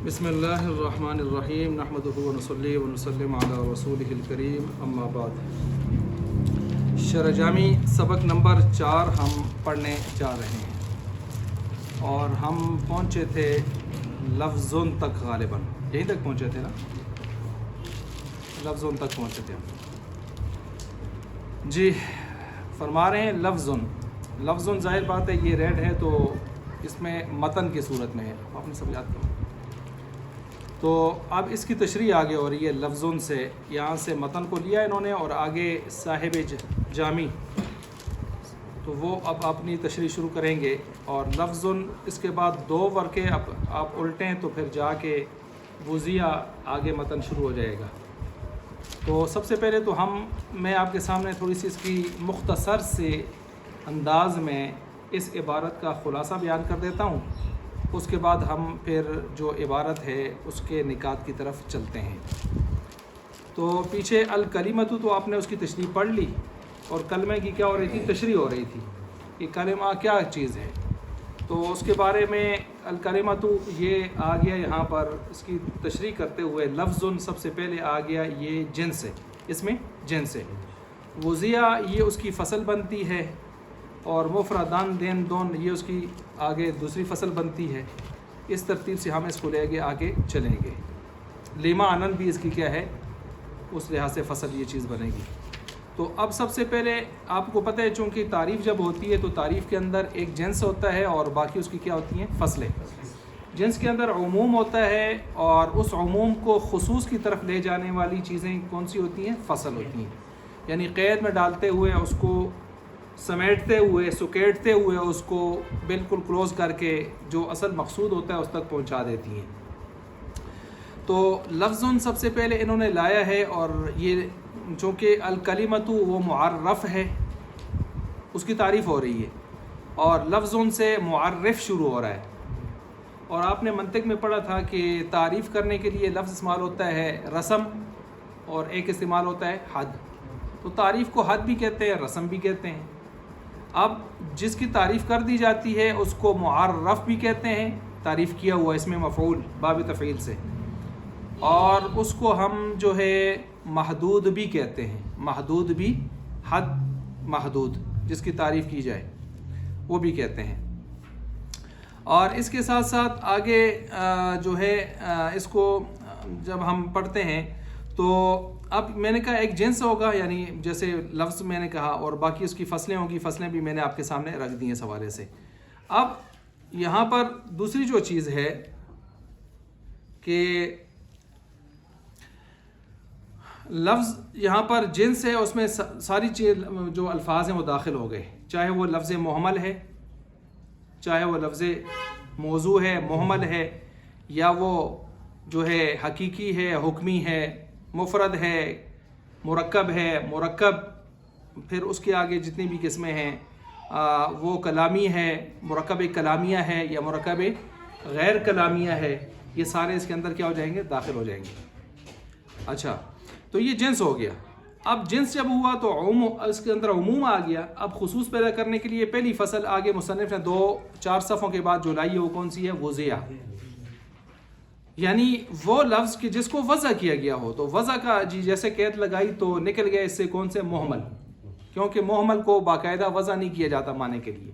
بسم اللہ الرحمن الرحیم نحمدہ ونصلی ونسلم علی رسولہ الکریم اما بعد۔ شرح جامی سبق نمبر 4 ہم پڑھنے جا رہے ہیں اور ہم پہنچے تھے لفظن تک، غالباً یہیں تک پہنچے تھے نا، لفظن تک پہنچے تھے ہم جی۔ فرما رہے ہیں لفظن ظاہر بات ہے یہ ریڈ ہے تو اس میں متن کی صورت میں ہے، آپ نے سب یاد کرو۔ تو اب اس کی تشریح آگے ہو رہی ہے لفظن سے، یہاں سے متن کو لیا انہوں نے اور آگے صاحب جامی تو وہ اب اپنی تشریح شروع کریں گے۔ اور لفظن اس کے بعد 2 ورقے اب آپ الٹیں تو پھر جا کے وضیع آگے متن شروع ہو جائے گا۔ تو سب سے پہلے تو میں آپ کے سامنے تھوڑی سی اس کی مختصر سے انداز میں اس عبارت کا خلاصہ بیان کر دیتا ہوں، اس کے بعد ہم پھر جو عبارت ہے اس کے نکات کی طرف چلتے ہیں۔ تو پیچھے الکلمۃ تو آپ نے اس کی تشریح پڑھ لی، اور کلمے کی کیا ہو رہی تھی؟ تشریح ہو رہی تھی کہ کلمہ کیا چیز ہے۔ تو اس کے بارے میں الکلمۃ یہ آ گیا یہاں پر اس کی تشریح کرتے ہوئے لفظن سب سے پہلے آ گیا، یہ جنس ہے، اس میں جنس ہے۔ وضیع یہ اس کی فصل بنتی ہے، اور مفردان دین دون یہ اس کی آگے دوسری فصل بنتی ہے۔ اس ترتیب سے ہم اس کو لے کے آگے چلیں گے۔ لیما انن بھی اس کی کیا ہے، اس لحاظ سے فصل یہ چیز بنے گی۔ تو اب سب سے پہلے آپ کو پتہ ہے چونکہ تعریف جب ہوتی ہے تو تعریف کے اندر ایک جنس ہوتا ہے اور باقی اس کی کیا ہوتی ہیں؟ فصلیں۔ جنس کے اندر عموم ہوتا ہے اور اس عموم کو خصوص کی طرف لے جانے والی چیزیں کون سی ہوتی ہیں؟ فصل ہوتی ہیں۔ یعنی قید میں ڈالتے ہوئے اس کو سمیٹتے ہوئے سکیڑتے ہوئے اس کو بالکل کلوز کر کے جو اصل مقصود ہوتا ہے اس تک پہنچا دیتی ہیں۔ تو لفظن سب سے پہلے انہوں نے لایا ہے، اور یہ چونکہ الکلمۃ وہ معرف ہے اس کی تعریف ہو رہی ہے، اور لفظن سے معرف شروع ہو رہا ہے۔ اور آپ نے منطق میں پڑھا تھا کہ تعریف کرنے کے لیے لفظ استعمال ہوتا ہے رسم، اور ایک استعمال ہوتا ہے حد۔ تو تعریف کو حد بھی کہتے ہیں، رسم بھی کہتے ہیں۔ اب جس کی تعریف کر دی جاتی ہے اس کو معرف بھی کہتے ہیں، تعریف کیا ہوا اس میں مفعول باب تفعیل سے، اور اس کو ہم جو ہے محدود بھی کہتے ہیں۔ محدود بھی، حد محدود جس کی تعریف کی جائے وہ بھی کہتے ہیں۔ اور اس کے ساتھ ساتھ آگے جو ہے اس کو جب ہم پڑھتے ہیں تو اب میں نے کہا ایک جنس ہوگا، یعنی جیسے لفظ میں نے کہا، اور باقی اس کی فصلیں ہوں گی، فصلیں بھی میں نے آپ کے سامنے رکھ دی ہیں اس حوالے سے۔ اب یہاں پر دوسری جو چیز ہے کہ لفظ یہاں پر جنس ہے، اس میں ساری چیز جو الفاظ ہیں وہ داخل ہو گئے، چاہے وہ لفظ محمل ہے، چاہے وہ لفظ موضوع ہے، محمل ہے، یا وہ جو ہے حقیقی ہے، حکمی ہے، مفرد ہے، مرکب ہے، مرکب، پھر اس کے آگے جتنی بھی قسمیں ہیں وہ کلامی ہے، مرکب کلامیہ ہے یا مرکب غیر کلامیہ ہے، یہ سارے اس کے اندر کیا ہو جائیں گے؟ داخل ہو جائیں گے۔ اچھا، تو یہ جنس ہو گیا۔ اب جنس جب ہوا تو اس کے اندر عموم آ گیا۔ اب خصوص پیدا کرنے کے لیے پہلی فصل آگے مصنف نے 2-4 صفحوں کے بعد جو لائی ہے وہ کون سی ہے؟ وضیع، یعنی وہ لفظ کہ جس کو وضع کیا گیا ہو۔ تو وضع کا جیسے قید لگائی تو نکل گیا اس سے کون سے؟ محمل، کیونکہ محمل کو باقاعدہ وضع نہیں کیا جاتا معنی کے لیے،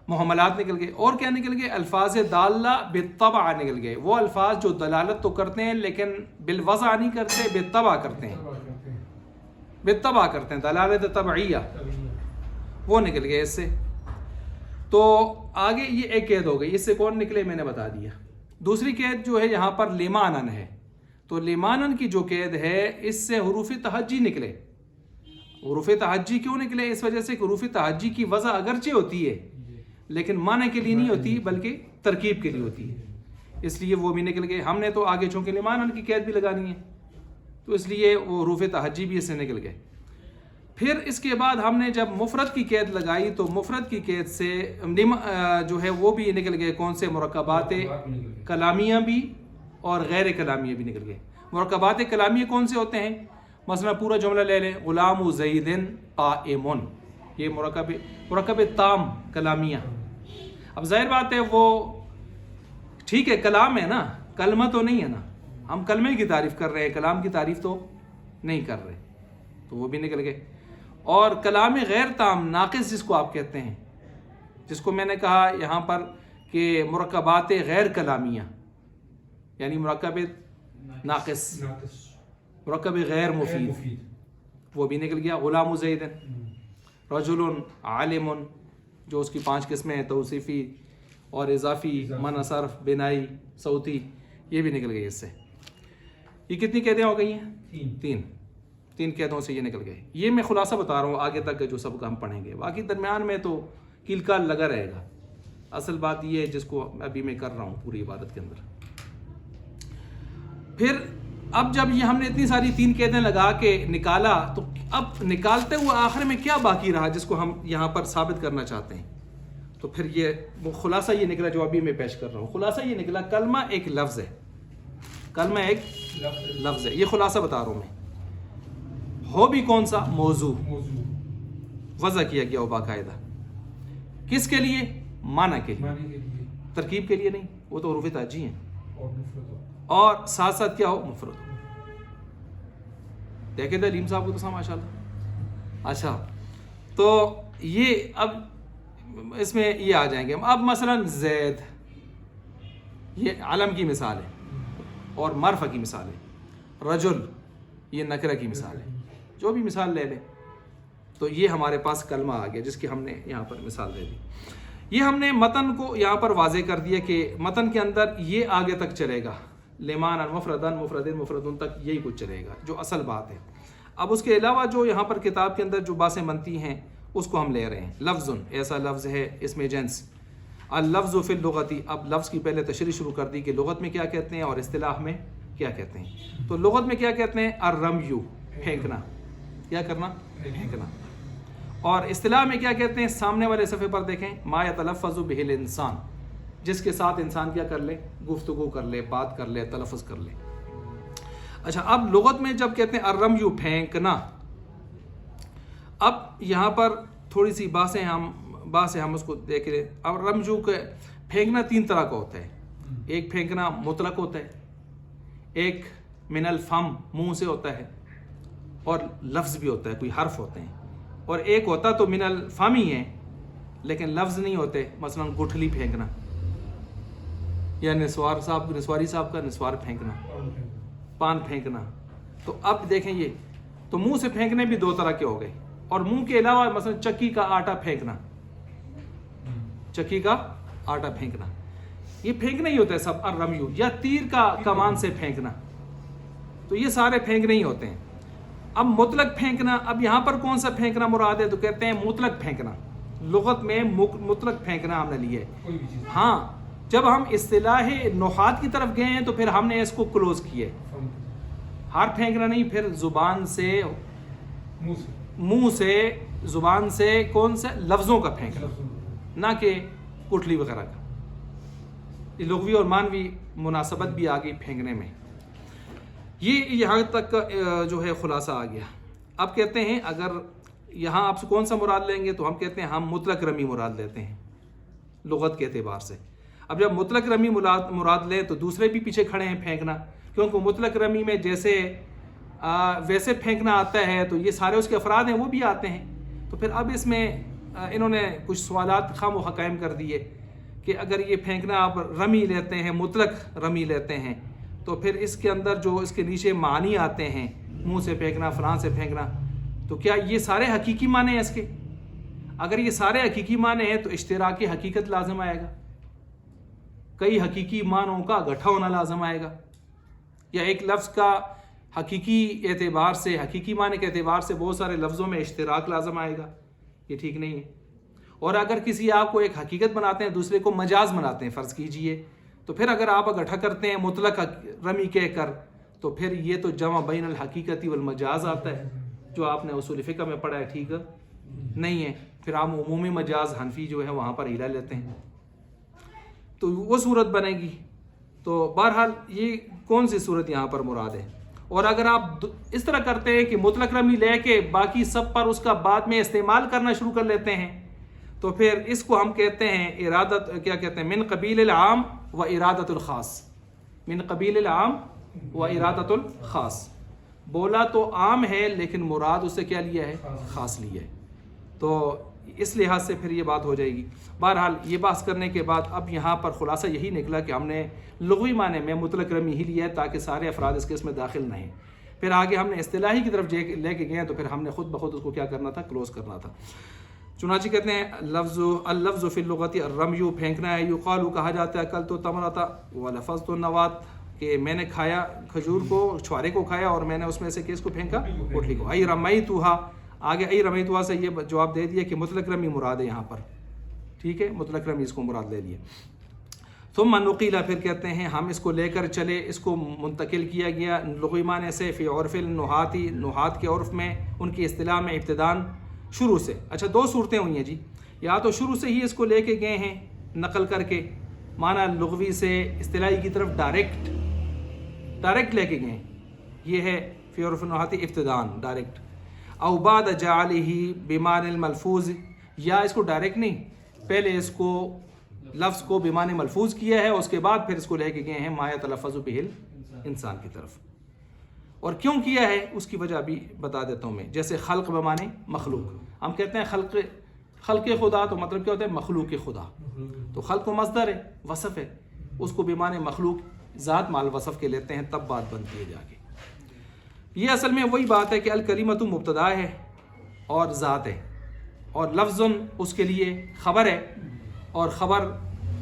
محملات نکل گئے۔ اور کیا نکل گئے؟ الفاظ دالہ بالطبع نکل گئے، وہ الفاظ جو دلالت تو کرتے ہیں لیکن بالوضع نہیں کرتے، بالطبع کرتے ہیں، بالطبع کرتے ہیں، دلالت طبعیہ، وہ نکل گئے اس سے۔ تو آگے یہ ایک قید ہو گئی، اس سے کون نکلے میں نے بتا دیا۔ دوسری قید جو ہے یہاں پر لیمانن ہے، تو لیمانن کی جو قید ہے اس سے حروف تہجی نکلے۔ حروف تہجی کیوں نکلے؟ اس وجہ سے کہ حروف تہجی کی وضع اگرچہ ہوتی ہے لیکن معنی کے لیے نہیں ہوتی بلکہ ترکیب کے لیے ہوتی ہے، اس لیے وہ بھی نکل گئے۔ ہم نے تو آگے چونکہ لیمانن کی قید بھی لگانی ہے تو اس لیے وہ حروف تہجی بھی اس سے نکل گئے۔ پھر اس کے بعد ہم نے جب مفرد کی قید لگائی تو مفرد کی قید سے جو ہے وہ بھی نکل گئے، کون سے؟ مرکبات کلامیہ بھی اور غیر کلامیہ بھی نکل گئے۔ مرکبات کلامیہ کون سے ہوتے ہیں؟ مثلا پورا جملہ لے لیں، غلام زید قائم، یہ مرکب تام کلامیہ۔ اب ظاہر بات ہے وہ ٹھیک ہے کلام ہے نا، کلمہ تو نہیں ہے نا، ہم کلمے کی تعریف کر رہے ہیں، کلام کی تعریف تو نہیں کر رہے، تو وہ بھی نکل گئے۔ اور کلام غیر تام ناقص جس کو آپ کہتے ہیں، جس کو میں نے کہا یہاں پر کہ مرکبات غیر کلامیہ، یعنی مرکب ناقص، مرکب غیر مفید، وہ بھی نکل گیا۔ غلام زید، رجل، عالم، جو اس کی 5 قسمیں ہیں، توصیفی اور اضافی، من صرف، بنائی، صوتی، یہ بھی نکل گئی اس سے۔ یہ کتنی قیدیں ہو گئی ہیں؟ تین قیدوں سے یہ نکل گئے۔ یہ میں خلاصہ بتا رہا ہوں، آگے تک جو سب کا ہم پڑھیں گے، باقی درمیان میں تو کیل کال لگا رہے گا۔ اصل بات یہ ہے جس کو ابھی میں کر رہا ہوں پوری عبادت کے اندر۔ پھر اب جب یہ ہم نے اتنی ساری 3 قیدیں لگا کے نکالا، تو اب نکالتے ہوئے آخر میں کیا باقی رہا جس کو ہم یہاں پر ثابت کرنا چاہتے ہیں؟ تو پھر یہ وہ خلاصہ یہ نکلا جو ابھی میں پیش کر رہا ہوں۔ خلاصہ یہ نکلا کلمہ ایک لفظ ہے، کلمہ ایک لفظ ہے، یہ خلاصہ بتا رہا ہوں میں۔ ہو بھی کون سا؟ موضوع، وضع کیا گیا ہو باقاعدہ، کس کے لیے؟ معنی کے لیے، ترکیب کے لیے نہیں، وہ تو حروف تاجی ہیں، اور ساتھ ساتھ کیا ہو؟ مفرد۔ دیکھیں تھے علیم صاحب کو تو ماشاء اللہ۔ اچھا، تو یہ اب اس میں یہ آ جائیں گے اب مثلا زید، یہ علم کی مثال ہے اور معرفہ کی مثال ہے، رجل یہ نکرہ کی مثال ہے، جو بھی مثال لے لیں، تو یہ ہمارے پاس کلمہ آ گیا جس کی ہم نے یہاں پر مثال دے دی۔ یہ ہم نے متن کو یہاں پر واضح کر دیا کہ متن کے اندر یہ آگے تک چلے گا، لمان مفردن مفردن مفردن تک یہی کچھ چلے گا جو اصل بات ہے۔ اب اس کے علاوہ جو یہاں پر کتاب کے اندر جو باتیں بنتی ہیں اس کو ہم لے رہے ہیں۔ لفظ ایسا لفظ ہے، اس میں جنس، اللفظ فی اللغتی، اب لفظ کی پہلے تشریح شروع کر دی کہ لغت میں کیا کہتے ہیں اور اصطلاح میں کیا کہتے ہیں۔ تو لغت میں کیا کہتے ہیں؟ الرمی، پھینکنا، کیا کرنا؟ پھینکنا۔ اور اصطلاح میں کیا کہتے ہیں؟ سامنے والے صفحے پر دیکھیں، ما یتلفظ بہ الانسان، جس کے ساتھ انسان کیا کر لے؟ گفتگو کر لے، بات کر لے، تلفظ کر لے۔ اچھا، اب لغت میں جب کہتے ہیں الرمی، پھینکنا، اب یہاں پر تھوڑی سی باتیں ہم اس کو دیکھ لیں۔ اب رمجو کے پھینکنا 3 طرح کا ہوتا ہے، ایک پھینکنا مطلق ہوتا ہے، ایک من الفم، منہ سے ہوتا ہے، اور لفظ بھی ہوتا ہے، کوئی حرف ہوتے ہیں، اور ایک ہوتا تو من الفم ہی ہے لیکن لفظ نہیں ہوتے، مثلا گٹھلی پھینکنا، یا نسواری صاحب کا نسوار پھینکنا، پان پھینکنا۔ تو اب دیکھیں یہ تو منہ سے پھینکنے بھی 2 طرح کے ہو گئے، اور منہ کے علاوہ مثلا چکی کا آٹا پھینکنا، چکی کا آٹا پھینکنا، یہ پھینکنا ہی ہوتا ہے سب، الرمیو، یا تیر کا کمان سے پھینکنا، تو یہ سارے پھینکنے ہی ہوتے ہیں۔ اب مطلق پھینکنا، اب یہاں پر کون سا پھینکنا مراد ہے؟ تو کہتے ہیں مطلق پھینکنا، لغت میں مطلق پھینکنا ہم نے لیا ہے۔ ہاں، جب ہم اصطلاح نحات کی طرف گئے ہیں تو پھر ہم نے اس کو کلوز کیا ہے، ہر پھینکنا نہیں، پھر زبان سے، منہ سے، زبان سے، کون سے لفظوں کا پھینکنا، نہ کہ کٹلی وغیرہ کا۔ لغوی اور مانوی مناسبت بھی آ گئی پھینکنے میں۔ یہ یہاں تک کا جو ہے خلاصہ آ گیا۔ اب کہتے ہیں اگر یہاں آپ سے کون سا مراد لیں گے تو ہم کہتے ہیں ہم مطلق رمی مراد لیتے ہیں لغت کے اعتبار سے۔ اب جب مطلق رمی مراد لیں تو دوسرے بھی پیچھے کھڑے ہیں پھینکنا، کیونکہ مطلق رمی میں جیسے ویسے پھینکنا آتا ہے تو یہ سارے اس کے افراد ہیں وہ بھی آتے ہیں۔ تو پھر اب اس میں انہوں نے کچھ سوالات خام و قائم کر دیے کہ اگر یہ پھینکنا آپ رمی لیتے ہیں، مطلق رمی لیتے ہیں، تو پھر اس کے اندر جو اس کے نیچے معنی آتے ہیں، منہ سے پھینکنا، فلاں سے پھینکنا، تو کیا یہ سارے حقیقی معنی ہیں اس کے؟ اگر یہ سارے حقیقی معنی ہیں تو اشتراک حقیقت لازم آئے گا، کئی حقیقی معنوں کا گٹھا ہونا لازم آئے گا، یا ایک لفظ کا حقیقی اعتبار سے، حقیقی معنی کے اعتبار سے بہت سارے لفظوں میں اشتراک لازم آئے گا، یہ ٹھیک نہیں ہے۔ اور اگر کسی آپ کو ایک حقیقت بناتے ہیں، دوسرے کو مجاز بناتے ہیں، فرض کیجئے، تو پھر اگر آپ اکٹھا کرتے ہیں مطلق رمی کہہ کر، تو پھر یہ تو جمع بین الحقیقت والمجاز آتا ہے، جو آپ نے اصول فقہ میں پڑھا ہے، ٹھیک نہیں ہے۔ پھر آپ عمومی مجاز حنفی جو ہے وہاں پر ہیلا لیتے ہیں، تو وہ صورت بنے گی۔ تو بہرحال یہ کون سی صورت یہاں پر مراد ہے؟ اور اگر آپ اس طرح کرتے ہیں کہ مطلق رمی لے کے باقی سب پر اس کا بعد میں استعمال کرنا شروع کر لیتے ہیں، تو پھر اس کو ہم کہتے ہیں ارادت، کیا کہتے ہیں، من قبیل العام و ارادت الخاص، من قبیل العام و ارادت الخاص. بولا تو عام ہے لیکن مراد اسے کیا لیا ہے، خاص لیا ہے. تو اس لحاظ سے پھر یہ بات ہو جائے گی. بہرحال یہ بحث کرنے کے بعد اب یہاں پر خلاصہ یہی نکلا کہ ہم نے لغوی معنی میں مطلق رمی ہی لیا ہے تاکہ سارے افراد اس کے اس میں داخل نہ ہیں. پھر آگے ہم نے اصطلاحی کی طرف لے کے گئے تو پھر ہم نے خود بخود اس کو کیا کرنا تھا، کلوز کرنا تھا. چنانچہ کہتے ہیں اللفظ فی اللغت الرمی، پھینکنا ہے. یقال، کہا جاتا ہے، کل تو تمرتا ولفظت النوات، کہ میں نے کھایا کھجور کو، چھوارے کو کھایا اور میں نے اس میں سے کس کو پھینکا، پوٹلی کو. ای رمیتھا، آگے ای رمیتھا سے یہ جواب دے دیا کہ مطلق رمی مراد ہے یہاں پر. ٹھیک ہے، مطلق رمی اس کو مراد لے لیا. ثم نقیلا، پھر کہتے ہیں ہم اس کو لے کر چلے، اس کو منتقل کیا گیا لغوی معنی سے فی عرف النحاتی، نحات کے عرف میں، ان کی اصطلاح میں، ابتداءً شروع سے. اچھا، دو صورتیں ہوئی ہیں جی، یا تو شروع سے ہی اس کو لے کے گئے ہیں نقل کر کے معنی لغوی سے اصطلاحی کی طرف ڈائریکٹ لے کے گئے، یہ ہے فی عرف النحاتی ابتداءً ڈائریکٹ. او بعد جعلہ بمعنی الملفوظ، یا اس کو ڈائریکٹ نہیں، پہلے اس کو لفظ کو بمعنی ملفوظ کیا ہے، اس کے بعد پھر اس کو لے کے گئے ہیں ما یتلفظ بہ انسان کی طرف. اور کیوں کیا ہے اس کی وجہ بھی بتا دیتا ہوں میں. جیسے خلق بمعنی مخلوق، ہم کہتے ہیں خلق خدا، تو مطلب کیا ہوتا ہے، مخلوق خدا. تو خلق و مصدر ہے، وصف ہے، اس کو بمعنی مخلوق ذات مال وصف کے لیتے ہیں، تب بات بنتی ہے جا کے. یہ اصل میں وہی بات ہے کہ الکلمۃ مبتدا ہے اور ذات ہے، اور لفظ اس کے لیے خبر ہے، اور خبر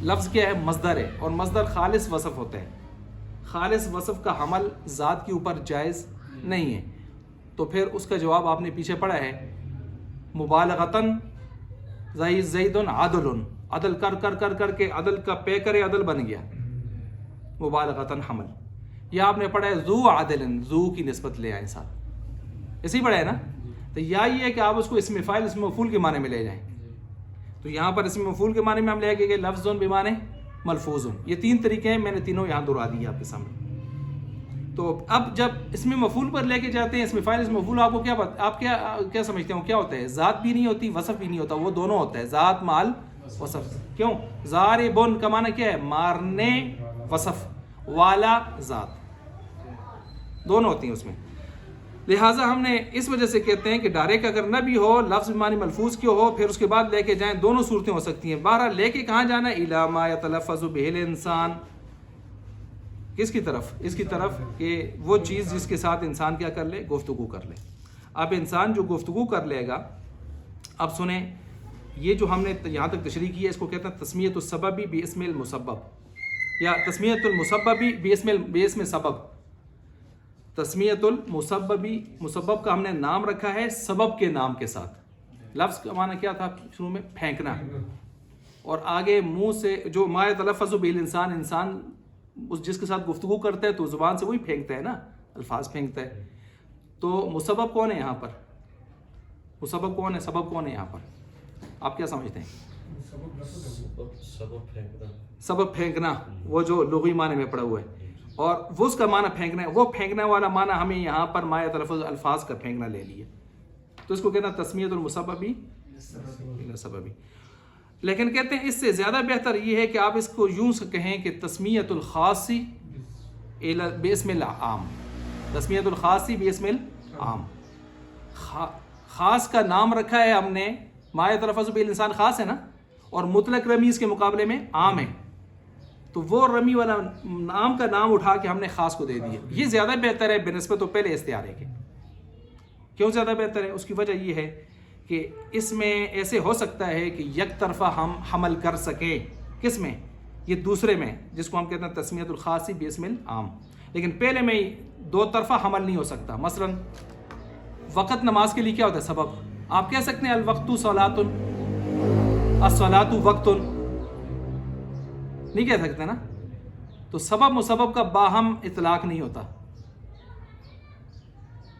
لفظ کیا ہے، مصدر ہے، اور مصدر خالص وصف ہوتا ہے. خالص وصف کا حمل ذات کے اوپر جائز نہیں ہے. تو پھر اس کا جواب آپ نے پیچھے پڑھا ہے، مبالغتاً زید عدل، عدل کر کے عدل کا پے کرے عدل بن گیا، مبالغتاً حمل. یا آپ نے پڑھا ہے ذو عدل، ذو کی نسبت لے آئیں ساتھ، اسی پڑھا ہے نا. تو یا یہ ہے کہ آپ اس کو اسم فاعل اسم مفعول کے معنی میں لے جائیں. تو یہاں پر اسم مفعول کے معنی میں ہم لے کے گئے لفظ بمعنی ملفوظ. یہ تین طریقے ہیں، میں نے تینوں یہاں دہرا دیے آپ کے سامنے. تو اب جب اسم مفعول پر لے کے جاتے ہیں، اسم فاعل اسم مفعول، آپ کو آپ کیا سمجھتے ہو کیا ہوتا ہے؟ ذات بھی نہیں ہوتی، وصف بھی نہیں ہوتا، وہ دونوں ہوتا ہے، ذات مال وصف. کیوں؟ ضاربن کا معنی کیا ہے؟ مارنے، وصف والا ذات، دونوں ہوتی ہیں اس میں. لہٰذا ہم نے اس وجہ سے کہتے ہیں کہ ڈائریکٹ اگر نہ بھی ہو، لفظ بمعنی ملفوظ کی ہو، پھر اس کے بعد لے کے جائیں، دونوں صورتیں ہو سکتی ہیں. بہرحال لے کے کہاں جانا ہے؟ الی ما یتلفظ بہ الانسان، کس کی طرف؟ اس کی طرف کہ وہ چیز جس کے ساتھ انسان کیا کر لے، گفتگو کر لے. اب انسان جو گفتگو کر لے گا، اب سنیں، یہ جو ہم نے یہاں تک تشریح کی ہے، اس کو کہتے ہیں تسمیۃ السبب باسم المسبب، یا تسمیۃ المسبب باسم سبب. تسمیۃ المسببی، مسبب کا ہم نے نام رکھا ہے سبب کے نام کے ساتھ. لفظ کا معنی کیا تھا شروع میں؟ پھینکنا. اور آگے منہ سے جو ما یتلفظ بہ الانسان، انسان جس کے ساتھ گفتگو کرتا ہے تو زبان سے وہی پھینکتا ہے نا، الفاظ پھینکتا ہے. تو مسبب کون ہے یہاں پر؟ مسبب کون ہے؟ سبب کون ہے یہاں پر؟ آپ کیا سمجھتے ہیں؟ سبب پھینکنا، وہ جو لغوی معنی میں پڑا ہوا ہے. اور وہ اس کا معنی پھینکنا ہے، وہ پھینکنے والا معنی ہمیں یہاں پر ما یتلفظ الفاظ کا پھینکنا لے لیا، تو اس کو کہنا تسمیۃ المسببی سببی. لیکن کہتے ہیں اس سے زیادہ بہتر یہ ہے کہ آپ اس کو یوں سے کہیں کہ تسمیۃ الخاصی باسم العام، تسمیۃ الخاصی باسم العام. خاص کا نام رکھا ہے ہم نے، ما یتلفظ بہ الانسان خاص ہے نا، اور مطلق رمیز کے مقابلے میں عام ہے، تو وہ رمی والا نام کا نام اٹھا کے ہم نے خاص کو دے دیا. یہ زیادہ بہتر ہے بنسبت تو پہلے استعارے کے. کیوں زیادہ بہتر ہے؟ اس کی وجہ یہ ہے کہ اس میں ایسے ہو سکتا ہے کہ یک طرفہ ہم حمل کر سکیں. کس میں؟ یہ دوسرے میں، جس کو ہم کہتے ہیں تسمیۃ الخاصی باسم العام. لیکن پہلے میں دو طرفہ حمل نہیں ہو سکتا. مثلا وقت نماز کے لیے کیا ہوتا ہے؟ سبب. آپ کہہ سکتے ہیں الوقت صلاۃ، الصلاۃ وقت، نہیں کہہ سکتے نا. تو سبب مسبب کا باہم اطلاق نہیں ہوتا،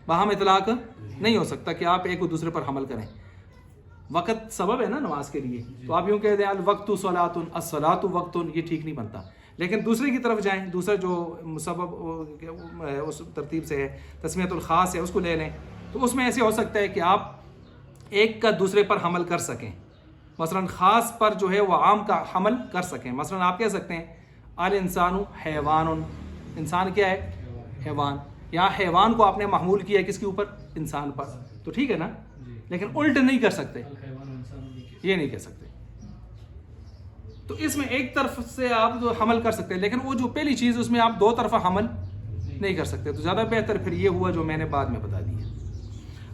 باہم اطلاق نہیں ہو سکتا کہ آپ ایک کو دوسرے پر حمل کریں. وقت سبب ہے نا نماز کے لیے، تو آپ یوں کہہ دیں الوقت صلاۃ، الصلاۃ وقت، یہ ٹھیک نہیں بنتا. لیکن دوسرے کی طرف جائیں، دوسرا جو مسبب اس ترتیب سے ہے، تسمیۃ الخاص ہے، اس کو لے لیں، تو اس میں ایسے ہو سکتا ہے کہ آپ ایک کا دوسرے پر حمل کر سکیں. مثلاً خاص پر جو ہے وہ عام کا حمل کر سکیں. مثلاً آپ کہہ سکتے ہیں الانسان حیوان، انسان کیا ہے؟ حیوان. یہاں حیوان کو آپ نے محمول کیا ہے کس کے اوپر؟ انسان پر. تو ٹھیک ہے نا، لیکن الٹ نہیں کر سکتے، یہ نہیں کہہ سکتے. تو اس میں ایک طرف سے آپ جو حمل کر سکتے ہیں، لیکن وہ جو پہلی چیز اس میں آپ دو طرفہ حمل نہیں کر سکتے. تو زیادہ بہتر پھر یہ ہوا جو میں نے بعد میں بتا دیا.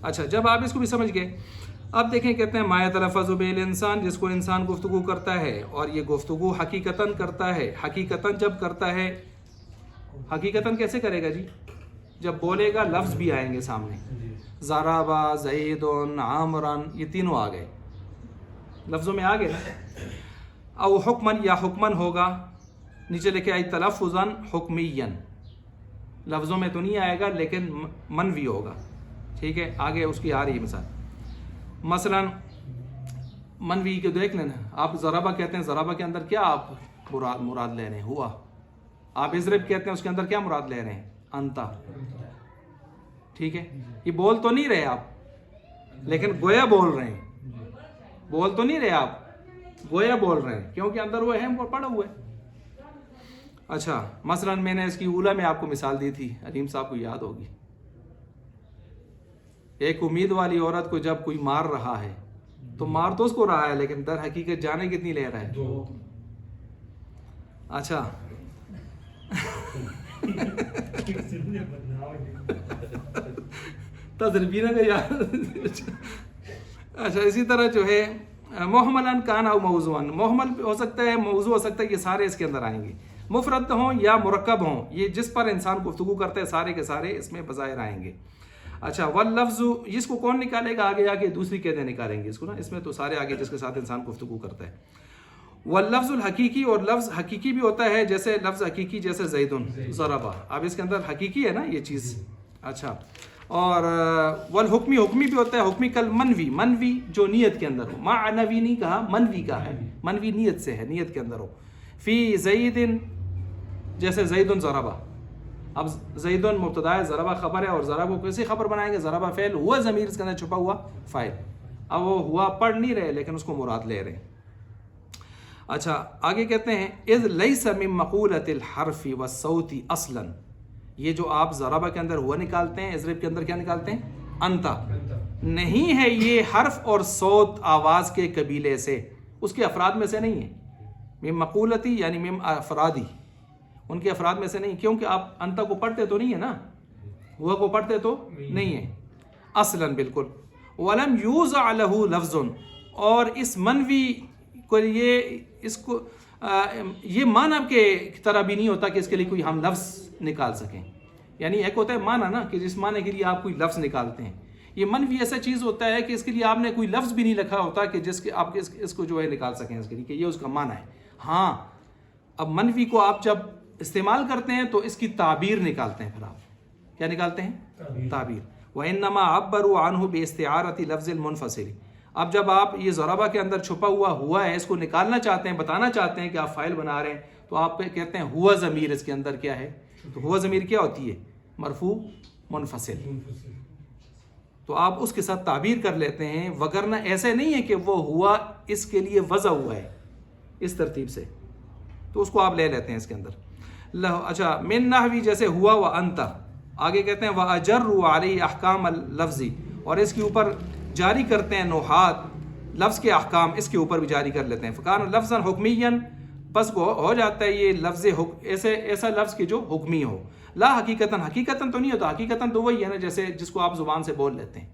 اچھا، جب آپ اس کو بھی سمجھ گئے، اب دیکھیں کہتے ہیں ما یتلفظ بہ الانسان، جس کو انسان گفتگو کرتا ہے، اور یہ گفتگو حقیقتاً کرتا ہے. حقیقتاً جب کرتا ہے، حقیقتاً کیسے کرے گا جی؟ جب بولے گا لفظ بھی آئیں گے سامنے. ضربا، زید، عامرن، یہ تینوں آ گئے، لفظوں میں آ گئے نا. او حکمن، یا حکمن ہوگا، نیچے لکھے آئی تلفظاً حکمیاً، لفظوں میں تو نہیں آئے گا لیکن منوی ہوگا. ٹھیک ہے، آگے اس کی آ رہی ہے مثال. مثلا منوی کے دیکھ لینا، آپ ضربہ کہتے ہیں، ضربہ کے اندر کیا آپ مراد لے رہے ہیں؟ ہوا. آپ اضرب کہتے ہیں، اس کے اندر کیا مراد لے رہے ہیں؟ انتا. ٹھیک ہے، یہ بول تو نہیں رہے آپ، لیکن گویا بول رہے ہیں. بول تو نہیں رہے آپ، گویا بول رہے ہیں، کیونکہ اندر وہ ہے وہ پڑا ہوا ہے. اچھا، مثلا میں نے اس کی اولا میں آپ کو مثال دی تھی، علیم صاحب کو یاد ہوگی. ایک امید والی عورت کو جب کوئی مار رہا ہے تو مار تو اس کو رہا ہے، لیکن در حقیقت جانے کتنی لے رہا ہے؟ اچھا تجربینہ کا یاد. اچھا، اسی طرح جو ہے محملاً کان او موضوعاً، محمل ہو سکتا ہے، موضوع ہو سکتا ہے، یہ سارے اس کے اندر آئیں گے. مفرد ہوں یا مرکب ہوں، یہ جس پر انسان گفتگو کرتا ہے سارے کے سارے اس میں بظاہر آئیں گے. اچھا، واللفظ، اس کو کون نکالے گا؟ آگے آگے دوسری قیدیں نکالیں گے اس کو نا، اس میں تو سارے آگے جس کے ساتھ انسان گفتگو کرتا ہے. واللفظ الحقیقی، اور لفظ حقیقی بھی ہوتا ہے، جیسے لفظ حقیقی جیسے زیدن ضربہ، اب اس کے اندر حقیقی ہے نا یہ چیز. اچھا، اور والحکمی، حکمی بھی ہوتا ہے. حکمی کل منوی، منوی جو نیت کے اندر ہو، معنوی نہیں کہا، منوی کا ہے، منوی نیت سے ہے، نیت کے اندر ہو. فی زید، جیسے زیدن ضربہ. اب زیدن مبتدا ہے، ضربہ خبر ہے، اور ضربہ کو کیسے خبر بنائیں گے؟ ضربہ فعل، ہوا ضمیر اس کے اندر چھپا ہوا فاعل. اب وہ ہوا پڑھ نہیں رہے لیکن اس کو مراد لے رہے ہیں. اچھا، آگے کہتے ہیں اذ لیس من مقولۃ الحرف والصوت اصلا، یہ جو آپ ضربہ کے اندر ہوا نکالتے ہیں، اضرب کے اندر کیا نکالتے ہیں؟ انتا. نہیں ہے یہ حرف اور صوت آواز کے قبیلے سے، اس کے افراد میں سے نہیں ہے. من مقولتی یعنی من افرادی، ان کے افراد میں سے نہیں، کیونکہ آپ انتا کو پڑھتے تو نہیں ہے نا، ہوا کو پڑھتے تو نہیں ہے اصلاً بالکل. ولم یوضع له لفظ، اور اس منوی کو یہ معنی کے طرح بھی نہیں ہوتا کہ اس کے لیے کوئی ہم لفظ نکال سکیں. یعنی ایک ہوتا ہے معنی نا، کہ جس معنی کے لیے آپ کوئی لفظ نکالتے ہیں. یہ منوی ایسا چیز ہوتا ہے کہ اس کے لیے آپ نے کوئی لفظ بھی نہیں لکھا ہوتا کہ جس کے آپ اس کو جو ہے نکال سکیں اس کے لیے کہ یہ اس کا معنی ہے. ہاں، اب منوی کو آپ جب استعمال کرتے ہیں تو اس کی تعبیر نکالتے ہیں. پھر آپ کیا نکالتے ہیں؟ تعبیر. وَإِنَّمَا عَبَّرُوا عَنْهُ بِإِسْتِعَارَةِ لَفْظِ الْمُنْفَصِلِ. اب جب آپ یہ ضربہ کے اندر چھپا ہوا ہے، اس کو نکالنا چاہتے ہیں، بتانا چاہتے ہیں کہ آپ فاعل بنا رہے ہیں، تو آپ کہتے ہیں ہوا ضمیر اس کے اندر کیا ہے؟ تو ہوا ضمیر کیا ہوتی ہے؟ مرفوع منفصل. تو آپ اس کے ساتھ تعبیر کر لیتے ہیں، وگرنہ ایسے نہیں ہے کہ وہ ہوا اس کے لیے وضع ہوا ہے اس ترتیب سے، تو اس کو آپ لے لیتے ہیں اس کے اندر. اچھا، من نحوی جیسے ہوا و انت. آگے کہتے ہیں وَأَجَرُّوا عَلَيْهِ أَحْكَامَ اللَّفْظِ، اور اس کے اوپر جاری کرتے ہیں نحات لفظ کے احکام، اس کے اوپر بھی جاری کر لیتے ہیں. فَكَانَ لَفْظًا حُكْمِيًّا، بس ہو جاتا ہے یہ لفظ ایسا لفظ کہ جو حکمی ہو. لا حقیقتاً، حقیقتاً تو نہیں ہوتا. حقیقتاً تو وہی ہے نا جیسے جس کو آپ زبان سے بول لیتے ہیں.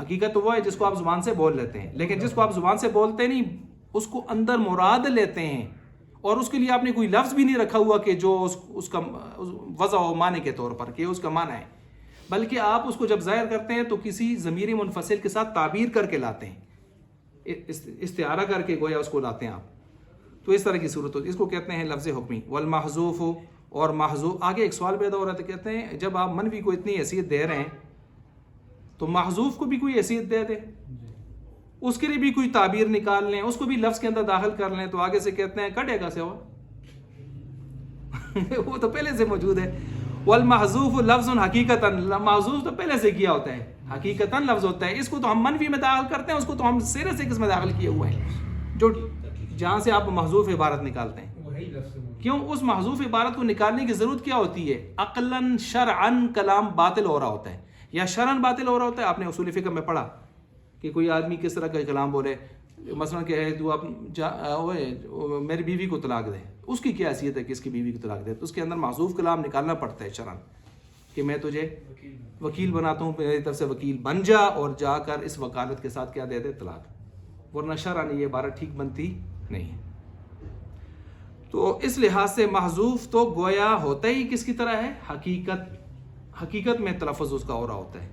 حقیقت تو وہ ہے جس کو آپ زبان سے بول لیتے ہیں، لیکن جس کو آپ زبان سے بولتے نہیں اس کو اندر مراد لیتے ہیں، اور اس کے لیے آپ نے کوئی لفظ بھی نہیں رکھا ہوا کہ جو اس کا وضع و معنی کے طور پر کہ اس کا معنی ہے، بلکہ آپ اس کو جب ظاہر کرتے ہیں تو کسی ضمیر منفصل کے ساتھ تعبیر کر کے لاتے ہیں، استعارہ کر کے گویا اس کو لاتے ہیں آپ. تو اس طرح کی صورت ہوتی ہے، اس کو کہتے ہیں لفظ حکمی. والمحذوف، اور محذوف، آگے ایک سوال پیدا ہو رہا ہے، کہتے ہیں جب آپ منوی کو اتنی حیثیت دے رہے ہیں تو محذوف کو بھی کوئی حیثیت دے دیں، اس کے لیے بھی کوئی تعبیر نکال لیں، اس کو بھی لفظ کے اندر داخل کر لیں. تو آگے سے کہتے ہیں کٹے گا سے ہو وہ تو پہلے سے موجود ہے. والمحذوف لفظ حقیقتاً، محذوف تو پہلے سے کیا ہوتا ہے، حقیقتاً لفظ ہوتا ہے. اس کو تو ہم منفی میں داخل کرتے ہیں, اس کو تو ہم سیرے سے کس میں داخل کیے ہوئے ہیں, جو جہاں سے آپ محذوف عبارت نکالتے ہیں. کیوں اس محذوف عبارت کو نکالنے کی ضرورت کیا ہوتی ہے؟ عقلاً شرعاً کلام باطل ہو رہا ہوتا ہے, یا شرعاً باطل ہو رہا ہوتا ہے. آپ نے اصول فقہ میں پڑھا کہ کوئی آدمی کس طرح کا کلام بولے, مثلاً کہ تو آپ میری بیوی کو طلاق دے, اس کی کیا حیثیت ہے کہ اس کی بیوی کو طلاق دے؟ تو اس کے اندر محذوف کلام نکالنا پڑتا ہے شرعاً, کہ میں تجھے وکیل بناتا ہوں, میری طرف سے وکیل بن جا اور جا کر اس وکالت کے ساتھ کیا دے دے؟ طلاق. ورنہ شرعاً یہ عبارت ٹھیک بنتی نہیں ہے. تو اس لحاظ سے محذوف تو گویا ہوتا ہی کس کی طرح ہے؟ حقیقت میں تلفظ اس کا ہو رہا ہوتا ہے.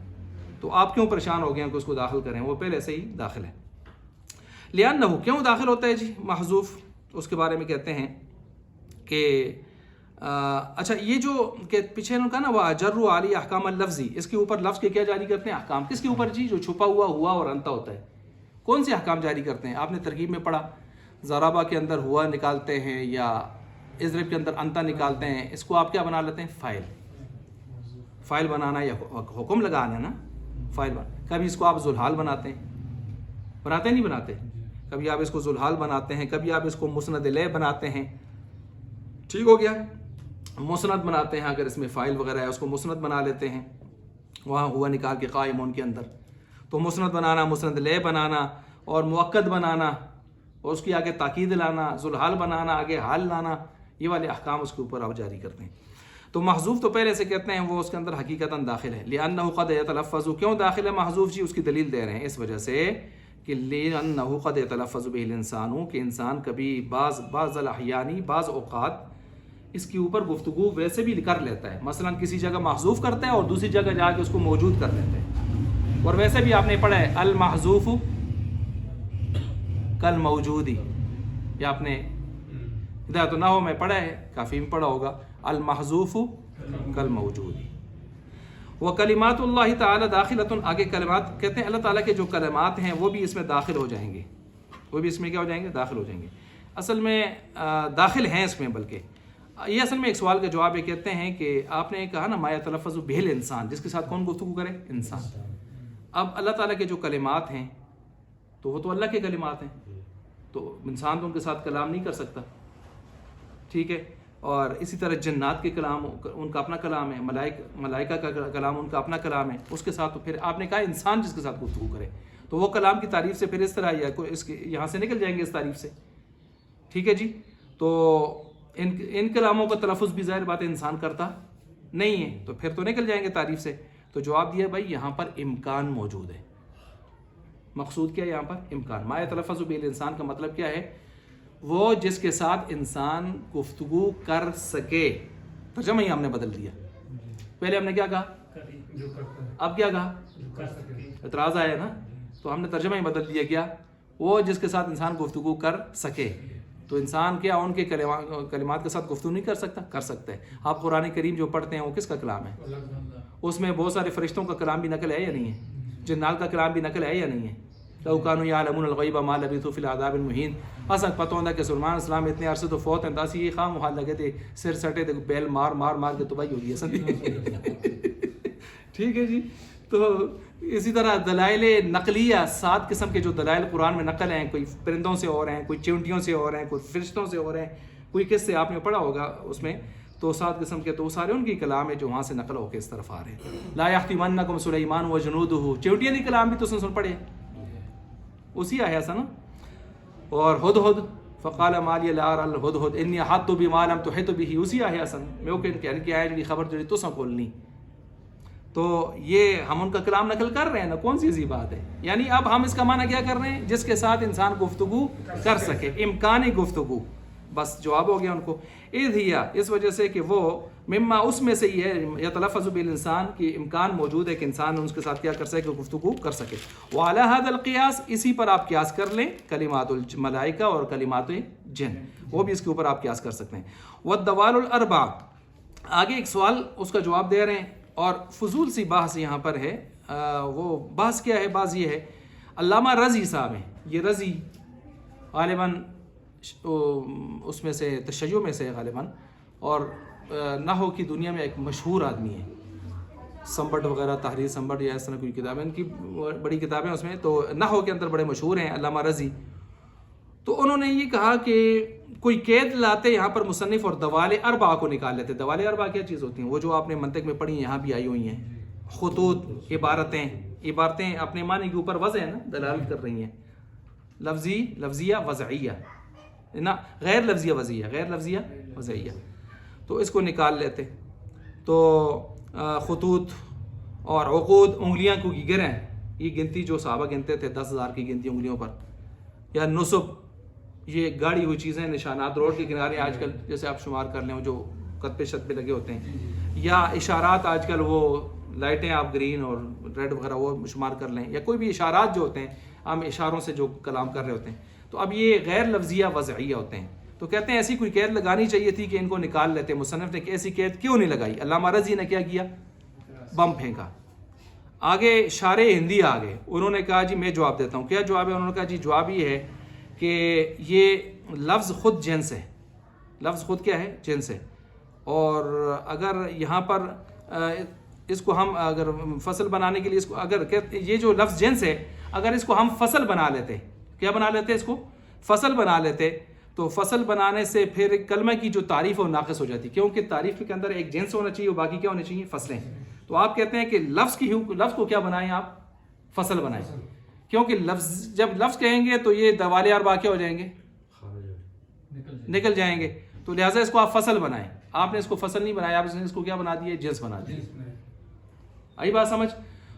تو آپ کیوں پریشان ہو گئے ہیں کہ اس کو داخل کریں؟ وہ پہلے سے ہی داخل ہے. لأنہ کیوں داخل ہوتا ہے جی محذوف؟ اس کے بارے میں کہتے ہیں کہ اچھا یہ جو کہ پیچھے نے کہا نا وہ اجر علی احکام اللفظی, اس کے اوپر لفظ کے کیا جاری کرتے ہیں؟ احکام. کس کے اوپر جی؟ جو چھپا ہوا اور انتا ہوتا ہے. کون سے احکام جاری کرتے ہیں؟ آپ نے ترکیب میں پڑھا, ضربہ کے اندر ہوا نکالتے ہیں یا اضرب کے اندر انتا نکالتے ہیں. اس کو آپ کیا بنا لیتے ہیں؟ فائل بنانا یا حکم لگانا نا, فائل بنا. کبھی اس کو آپ ذوالحال بناتے نہیں بناتے؟ کبھی آپ اس کو ذوالحال بناتے ہیں, کبھی آپ اس کو مسند الیہ بناتے ہیں. ٹھیک ہو گیا. مسند بناتے ہیں, اگر اس میں فائل وغیرہ ہے اس کو مسند بنا لیتے ہیں, وہاں ہوا نکال کے قائمون کے اندر. تو مسند بنانا, مسند الیہ بنانا اور مؤکد بنانا اور اس کی آگے تاکید لانا, ذوالحال بنانا آگے حال لانا, یہ والے احکام اس کے اوپر آپ جاری کرتے ہیں. تو محذوف تو پہلے سے کہتے ہیں وہ اس کے اندر حقیقتاً داخل ہے. لأنہ قد یتلفظ, کیوں داخل ہے محذوف جی؟ اس کی دلیل دے رہے ہیں اس وجہ سے کہ لأنہ قد یتلفظ به الانسان, کہ انسان کبھی بعض الاحیانی بعض اوقات اس کے اوپر گفتگو ویسے بھی کر لیتا ہے. مثلا کسی جگہ محذوف کرتا ہے اور دوسری جگہ جا کے اس کو موجود کر لیتا ہے. اور ویسے بھی آپ نے پڑھا ہے المحذوف کل موجودی, یا آپ نے ہدایت النحو میں پڑھا ہے, کافی میں پڑھا ہوگا, المحذوف کل موجودی. وکلمات اللہ تعالی داخلۃ, آگے کلمات کہتے ہیں اللہ تعالیٰ کے جو کلمات ہیں وہ بھی اس میں داخل ہو جائیں گے, وہ بھی اس میں کیا ہو جائیں گے؟ داخل ہو جائیں گے. اصل میں داخل ہیں اس میں. بلکہ یہ اصل میں ایک سوال کا جواب ہے. کہتے ہیں کہ آپ نے کہا نا ما یتلفظ بہ الانسان, جس کے ساتھ کون گفتگو کرے؟ انسان. اب اللہ تعالیٰ کے جو کلمات ہیں تو وہ تو اللہ کے کلمات ہیں, تو انسان تو ان کے ساتھ کلام نہیں کر سکتا. ٹھیک ہے. اور اسی طرح جنات کے کلام ان کا اپنا کلام ہے, ملائکہ کا کلام ان کا اپنا کلام ہے, اس کے ساتھ تو پھر آپ نے کہا انسان جس کے ساتھ گفتگو کرے, تو وہ کلام کی تعریف سے پھر اس طرح یا اس کے یہاں سے نکل جائیں گے اس تعریف سے. ٹھیک ہے جی. تو ان کلاموں کا تلفظ بھی ظاہر بات ہے انسان کرتا نہیں ہے, تو پھر تو نکل جائیں گے تعریف سے. تو جواب دیا بھائی یہاں پر امکان موجود ہے. مقصود کیا ہے یہاں پر؟ امکان. ما یتلفظ بہ الانسان کا مطلب کیا ہے؟ وہ جس کے ساتھ انسان گفتگو کر سکے. ترجمہ ہی ہم نے بدل دیا. پہلے ہم نے کیا کہا, اب کیا کہا؟ اعتراض آیا نا, تو ہم نے ترجمہ ہی بدل دیا. کیا؟ وہ جس کے ساتھ انسان گفتگو کر سکے. تو انسان کیا ان کے کلمات کے ساتھ گفتگو نہیں کر سکتا؟ کر سکتا ہے. آپ قرآن کریم جو پڑھتے ہیں وہ کس کا کلام ہے؟ اس میں بہت سارے فرشتوں کا کلام بھی نقل ہے یا نہیں ہے؟ جنات کا کلام بھی نقل ہے یا نہیں ہے؟ لو کانوا یعلمون الغیب ما لبثوا فی العذاب المہین. اصل پتہ ہوتا کہ سلمان اسلام اتنے عرصے تو فوت ہیں, داسی یہ خام وہاں لگے تھے سر سٹے تھے, بیل مار مار مار کے تباہی ہو گئی ہے. ٹھیک ہے جی. تو اسی طرح دلائل نقلیہ 7 قسم کے جو دلائل قرآن میں نقل ہیں, کوئی پرندوں سے ہو رہے ہیں, کوئی چیونٹیوں سے ہو رہے ہیں, کوئی فرشتوں سے ہو رہے ہیں, کوئی کس سے آپ نے پڑھا ہوگا اس میں, تو 7 قسم کے, تو وہ سارے ان کی کلام ہے جو وہاں سے نقل ہو کے اس طرف آ رہے ہیں. لا یحتمنکم سلیمان وجنودہ, چیونٹیاں دی کلام بھی تو سن پڑھے, اسی آیا سا نا. اور ہدہد فقال ما لی لا ارى الهدهد انی احاطت بما لم تحط به, اسی آیا سن میں کہ کیا ہے جی خبر جو تو سا کھولنی. تو یہ ہم ان کا کلام نقل کر رہے ہیں نا, کون سی عجیب بات ہے. یعنی اب ہم اس کا معنی کیا کر رہے ہیں؟ جس کے ساتھ انسان گفتگو کر سکے, امکانی گفتگو. بس جواب ہو گیا ان کو. اذ اس وجہ سے کہ وہ مما اس میں سے یہ ہے یتلفظ بالانسان کی امکان موجود ہے کہ انسان اس کے ساتھ کیا کر سکے؟ گفتگو کر سکے. وعلی ھذا القیاس, اسی پر آپ قیاس کر لیں کلمات الملائکہ اور کلمات جن, وہ بھی اس کے اوپر آپ قیاس کر سکتے ہیں. والدوال الاربع, آگے ایک سوال اس کا جواب دے رہے ہیں, اور فضول سی بحث یہاں پر ہے. وہ بحث کیا ہے؟ بحث یہ ہے, علامہ رضی صاحب ہیں, یہ رضی غالباً اس میں سے تشیع میں سے غالباً, اور نحو کی دنیا میں ایک مشہور آدمی ہے. سمبٹ وغیرہ، تحریر سمبٹ یا اس طرح کوئی کتابیں، ان کی بڑی کتابیں اس میں، تو نحو کے اندر بڑے مشہور ہیں علامہ رضی. تو انہوں نے یہ کہا کہ کوئی قید لاتے یہاں پر مصنف اور دوال اربع کو نکال لیتے. دوال اربع کیا چیز ہوتی ہیں؟ وہ جو آپ نے منطق میں پڑھی یہاں بھی آئی ہوئی ہیں، خطوط، عبارتیں اپنے معنی کے اوپر وضع ہے نا، دلالت کر رہی ہیں، لفظی، لفظیہ، وضعیہ نا، غیر لفظیہ وضعیہ، غیر لفظیہ وضعیہ. تو اس کو نکال لیتے. تو خطوط اور عقود، انگلیاں کو گریں، یہ گنتی جو صحابہ گنتے تھے 10,000 کی گنتی انگلیوں پر. یا نصب، یہ گاڑی ہوئی چیزیں، نشانات روڈ کے کنارے آج کل جیسے آپ شمار کر لیں جو قد پہ شت پہ لگے ہوتے ہیں. یا اشارات، آج کل وہ لائٹیں آپ گرین اور ریڈ وغیرہ وہ شمار کر لیں. یا کوئی بھی اشارات جو ہوتے ہیں، ہم اشاروں سے جو کلام کر رہے ہوتے ہیں. تو اب یہ غیر لفظیہ وضعیہ ہوتے ہیں. تو کہتے ہیں ایسی کوئی قید لگانی چاہیے تھی کہ ان کو نکال لیتے. مصنف نے کہ ایسی قید کیوں نہیں لگائی؟ علامہ رضی نے کیا کیا؟ بم پھینکا. آگے شارح ہندی آ گئے، انہوں نے کہا جی میں جواب دیتا ہوں. کیا جواب ہے؟ انہوں نے کہا جی جواب یہ ہے کہ یہ لفظ خود جنس ہے. لفظ خود کیا ہے؟ جنس ہے. اور اگر یہاں پر اس کو ہم اگر فصل بنانے کے لیے اس کو اگر یہ جو لفظ جنس ہے، اگر اس کو ہم فصل بنا لیتے، کیا بنا لیتے؟ اس کو فصل بنا لیتے، تو فصل بنانے سے پھر کلمہ کی جو تعریف ہے وہ ناقص ہو جاتی، کیونکہ تعریف کے اندر ایک جنس ہونا چاہیے اور باقی کیا ہونے چاہیے؟ فصلیں. تو آپ کہتے ہیں کہ لفظ کو کیا بنائیں آپ؟ فصل بنائیں. کیونکہ جب لفظ کہیں گے تو یہ دوال اربع کیا ہو جائیں گے؟ نکل جائیں گے. تو لہٰذا اس کو آپ فصل بنائیں. آپ نے اس کو فصل نہیں بنایا، آپ نے اس کو کیا بنا دیا؟ جنس بنا دیا. آئی بات سمجھ؟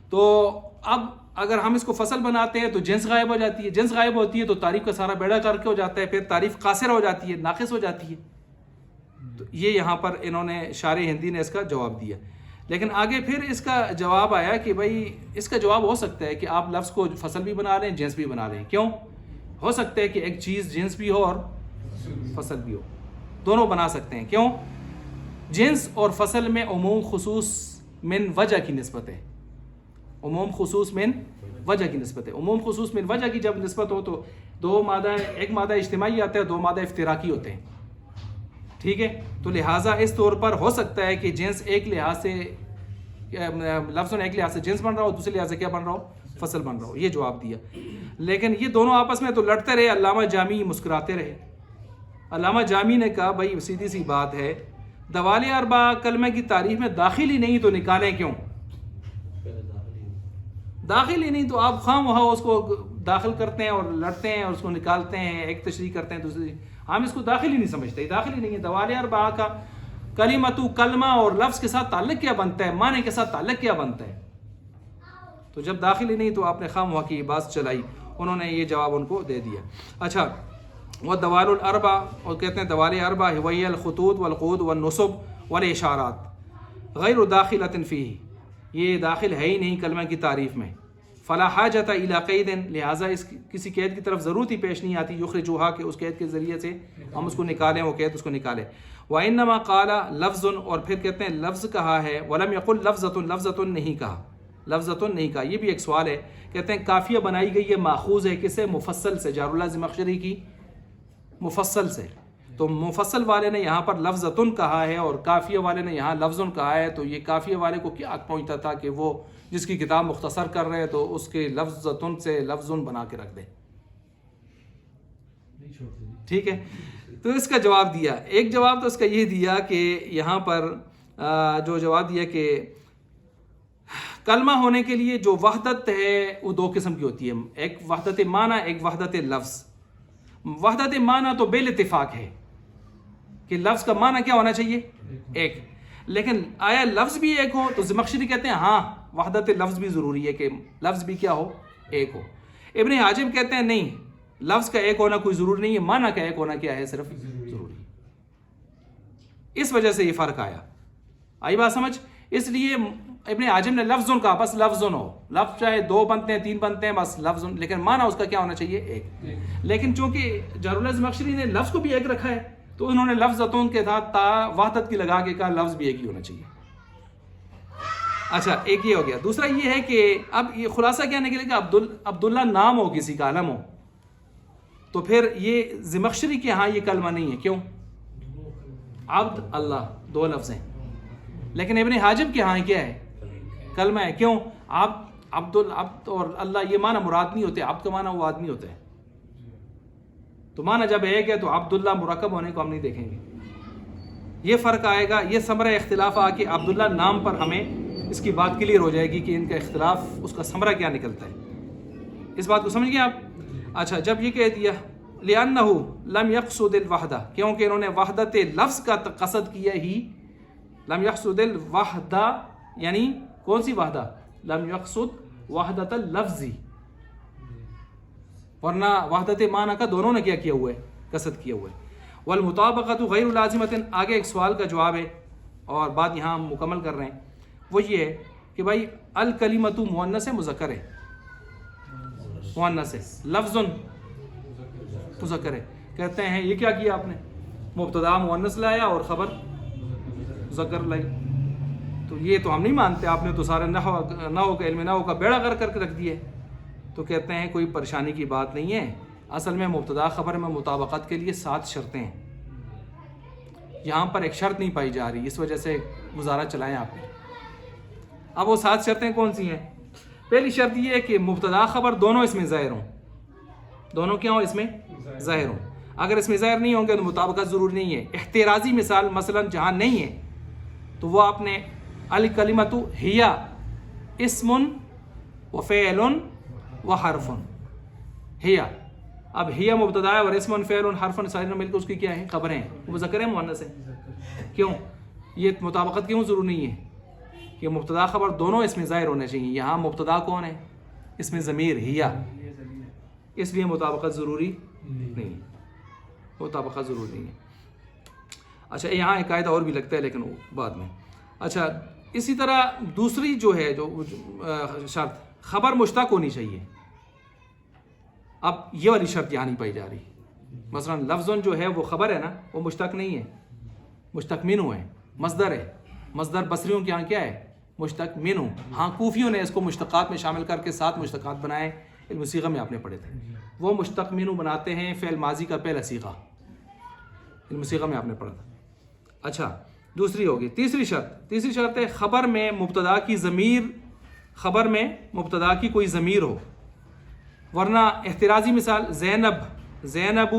تو اب اگر ہم اس کو فصل بناتے ہیں تو جنس غائب ہو جاتی ہے. جنس غائب ہوتی ہے تو تعریف کا سارا بیڑا کر کے ہو جاتا ہے، پھر تعریف قاصر ہو جاتی ہے، ناقص ہو جاتی ہے. تو یہ یہاں پر انہوں نے شارح ہندی نے اس کا جواب دیا. لیکن آگے پھر اس کا جواب آیا کہ بھائی اس کا جواب ہو سکتا ہے کہ آپ لفظ کو فصل بھی بنا لیں، جنس بھی بنا لیں. کیوں ہو سکتا ہے کہ ایک چیز جنس بھی ہو اور فصل بھی ہو، دونوں بنا سکتے ہیں. کیوں؟ جنس اور فصل میں عموم خصوص من وجہ کی نسبت ہے. عموم خصوص من وجہ کی نسبت ہے. عموم خصوص من وجہ کی جب نسبت ہو تو ایک مادہ اجتماعی آتا ہے، 2 مادہ افتراقی ہوتے ہیں. ٹھیک ہے؟ تو لہٰذا اس طور پر ہو سکتا ہے کہ جنس ایک لحاظ سے لفظ ایک لحاظ سے جنس بن رہا ہو، دوسرے لحاظ سے کیا بن رہا ہو؟ فصل بن رہا ہو. یہ جواب دیا. لیکن یہ دونوں آپس میں تو لڑتے رہے. علامہ جامی مسکراتے رہے. علامہ جامی نے کہا بھائی سیدھی سی بات ہے، دوال اربع کلمہ کی تعریف میں داخل ہی نہیں تو نکالیں کیوں؟ داخل ہی نہیں تو آپ خواہ وہاں اس کو داخل کرتے ہیں اور لڑتے ہیں اور اس کو نکالتے ہیں، ایک تشریح کرتے ہیں دوسری. ہم اس کو داخل ہی نہیں سمجھتے، داخل ہی نہیں ہے. دوال اربع کا کلمہ اور لفظ کے ساتھ تعلق کیا بنتا ہے، معنی کے ساتھ تعلق کیا بنتا ہے؟ تو جب داخل ہی نہیں تو آپ نے خواہ وہاں کی بات چلائی. انہوں نے یہ جواب ان کو دے دیا. اچھا، وہ دوال الاربع، اور کہتے ہیں دوال اربع وہی الخطوط والقود والنصب والاشارات غیر داخلۃ فیہ، یہ داخل ہے ہی نہیں کلمہ کی تعریف میں. فلا حاجۃ الی قید، لہٰذا اس کسی قید کی طرف ضرورت ہی پیش نہیں آتی. یخرجوہا، کہ اس قید کے ذریعے سے ہم اس کو نکالیں، وہ قید اس کو نکالیں. وانما قال لفظ، اور پھر کہتے ہیں لفظ کہا ہے. ولم یقل لفظۃ، لفظۃ نہیں کہا، لفظۃ نہیں کہا. یہ بھی ایک سوال ہے. کہتے ہیں کافیہ بنائی گئی ہے، ماخوذ ہے کس سے؟ مفصل سے، جار اللہ زمخشری کی مفصل سے. تو مفصل والے نے یہاں پر لفظۃ کہا ہے اور کافیہ والے نے یہاں لفظ کہا ہے. تو یہ کافیہ والے کو کیا پہنچتا تھا کہ وہ جس کی کتاب مختصر کر رہے ہیں تو اس کے لفظۃ سے لفظ بنا کے رکھ دے. ٹھیک ہے؟ تو اس کا جواب دیا. ایک جواب تو اس کا یہ دیا کہ یہاں پر جو جواب دیا کہ کلمہ ہونے کے لیے جو وحدت ہے وہ 2 قسم کی ہوتی ہے، ایک وحدت معنی، ایک وحدت لفظ. وحدت معنی تو بال اتفاق ہے کہ لفظ کا معنی کیا ہونا چاہیے؟ ایک. لیکن آیا لفظ بھی ایک ہو؟ تو زمخشری کہتے ہیں ہاں وحدت لفظ بھی ضروری ہے کہ لفظ بھی کیا ہو؟ ایک ہو. ابن حاجب کہتے ہیں نہیں، لفظ کا ایک ہونا کوئی ضروری نہیں ہے، معنی کا ایک ہونا کیا ہے؟ صرف ضروری. اس وجہ سے یہ فرق آیا. آئی بات سمجھ؟ اس لیے ابن حاجب نے لفظ کہا، بس لفظ ہو، لفظ چاہے 2 بنتے ہیں 3 بنتے ہیں، بس لفظ، لیکن معنی اس کا کیا ہونا چاہیے؟ ایک. لیکن چونکہ جار اللہ زمخشری نے لفظ کو بھی ایک رکھا ہے تو انہوں نے لفظتون کے ساتھ تا وحدت کی لگا کے کہا لفظ بھی ایک ہی ہونا چاہیے. اچھا، ایک یہ ہو گیا. دوسرا یہ ہے کہ اب یہ خلاصہ کیا نکلے گا؟ عبداللہ نام ہو کسی کا، علم ہو، تو پھر یہ زمخشری کے ہاں یہ کلمہ نہیں ہے. کیوں؟ عبد اللہ 2 لفظ ہیں. لیکن ابن حاجب کے ہاں کیا ہے؟ کلمہ ہے. کیوں؟ آپ عبد اور اللہ یہ معنی مراد نہیں ہوتے. عبد کا معنی وہ آدمی ہوتا ہے. تو معنی جب ایک ہے تو عبداللہ مرکب ہونے کو ہم نہیں دیکھیں گے. یہ فرق آئے گا, یہ ثمرہ اختلاف آ کے عبداللہ نام پر ہمیں اس کی بات کلیئر ہو جائے گی کہ ان کا اختلاف اس کا ثمرہ کیا نکلتا ہے. اس بات کو سمجھ گئے آپ؟ اچھا, جب یہ کہہ دیا لِأَنَّهُ لَمْ يَقْصُدِ الْوَحْدَةَ, کیونکہ انہوں نے وحدت لفظ کا قصد کیا ہی. لم يقصد الوحدہ یعنی کون سی وحدہ؟ لم يقصد وحدت اللفظ, ورنہ وحدت معنی کا دونوں نے کیا کیا ہوا ہے؟ قصد کیا ہوا ہے. والمطابقۃ غیر لازمۃ, آگے ایک سوال کا جواب ہے اور بات یہاں ہم مکمل کر رہے ہیں. وہ یہ ہے کہ بھائی الکلمۃ مؤنث ہے مذکر ہے؟ مؤنث ہے. لفظ مذکر ہے. کہتے ہیں یہ کیا کیا آپ نے؟ مبتدا مؤنث لایا اور خبر مذکر لائی. تو یہ تو ہم نہیں مانتے, آپ نے تو سارے نحو کا علم نحو کا بیڑا غرق کر کے رکھ دیا. تو کہتے ہیں کوئی پریشانی کی بات نہیں ہے. اصل میں مبتدا خبر میں مطابقت کے لیے 7 شرطیں ہیں. یہاں پر ایک شرط نہیں پائی جا رہی, اس وجہ سے گزارا چلائیں آپ نے. اب وہ 7 شرطیں کون سی ہیں؟ پہلی شرط یہ ہے کہ مبتدا خبر دونوں اس میں ظاہر ہوں. دونوں کیا ہوں؟ اس میں ظاہر ہوں. اگر اس میں ظاہر نہیں ہوں گے تو مطابقت ضروری نہیں ہے. احترازی مثال مثلا جہاں نہیں ہے تو وہ آپ نے الکلمۃ ہی اسم و فعل و حرف. ہی, اب ہی مبتدا ہے اور اسم فعل حرف سارے مل کے اس کی کیا ہے؟ خبریں ہیں. وہ مذکر ہے مؤنث ہے؟ کیوں؟ یہ مطابقت کیوں ضروری نہیں ہے کہ مبتدا خبر دونوں اس میں ظاہر ہونے چاہیے. یہاں مبتدا کون ہے؟ اس میں ضمیر ہی, اس لیے مطابقت ضروری نہیں ہے. مطابقت ضروری نہیں ہے. اچھا, یہاں ایک قاعدہ اور بھی لگتا ہے لیکن وہ بعد میں. اچھا, اسی طرح دوسری جو ہے جو شرط, خبر مشتق ہونی چاہیے. اب یہ والی شرط یہاں نہیں پائی جا رہی. مثلا لفظ جو ہے وہ خبر ہے نا, وہ مشتق نہیں ہے, مشتق منہ ہے, مصدر ہے. مصدر بصریوں کے یہاں کیا ہے؟ مشتق منہ. ہاں, کوفیوں نے اس کو مشتقات میں شامل کر کے 7 مشتقات بنائے. علم صیغہ میں آپ نے پڑھے تھے. وہ مشتق منہ بناتے ہیں فعل ماضی کا پہلا صیغہ. علم صیغہ میں آپ نے پڑھا تھا. اچھا, دوسری ہوگی. تیسری شرط ہے خبر میں مبتدا کی ضمیر, خبر میں مبتدا کی کوئی ضمیر ہو. ورنہ احترازی مثال زینب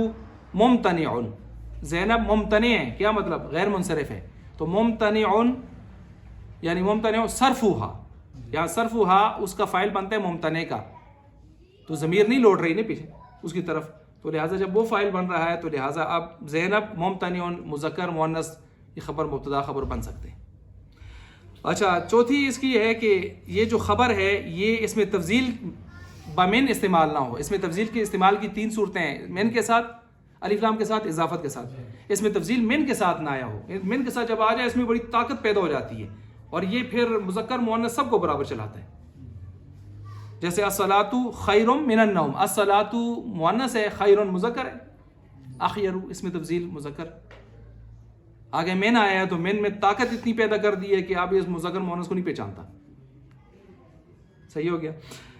ممتنع. زینب ممتنع ہے, کیا مطلب؟ غیر منصرف ہے. تو ممتنع یعنی ممتنع صرفھا, یہاں صرفھا اس کا فاعل بنتا ہے ممتنع کا, تو ضمیر نہیں لوٹ رہی نا پیچھے اس کی طرف. تو لہٰذا جب وہ فاعل بن رہا ہے تو لہٰذا اب زینب ممتنع مذکر مؤنث یہ خبر مبتدا خبر بن سکتے ہیں. اچھا, چوتھی اس کی ہے کہ یہ جو خبر ہے یہ اس میں تفضیل بمن استعمال نہ ہو. اس میں تفضیل کے استعمال کی 3 صورتیں ہیں. من کے ساتھ, الف لام کے ساتھ, اضافت کے ساتھ. اس میں تفضیل من کے ساتھ نہ آیا ہو. من کے ساتھ جب آ جائے اس میں بڑی طاقت پیدا ہو جاتی ہے اور یہ پھر مذکر مؤنث سب کو برابر چلاتا ہے. جیسے الصلاۃ خیر من النوم, الصلاۃ مؤنث ہے, خیر مذکر ہے, اخیر اس میں تفضیل مذکر. آگے من آیا ہے تو من میں طاقت اتنی پیدا کر دی ہے کہ آپ اس مذکر مؤنث کو نہیں پہچانتا. صحیح ہو گیا.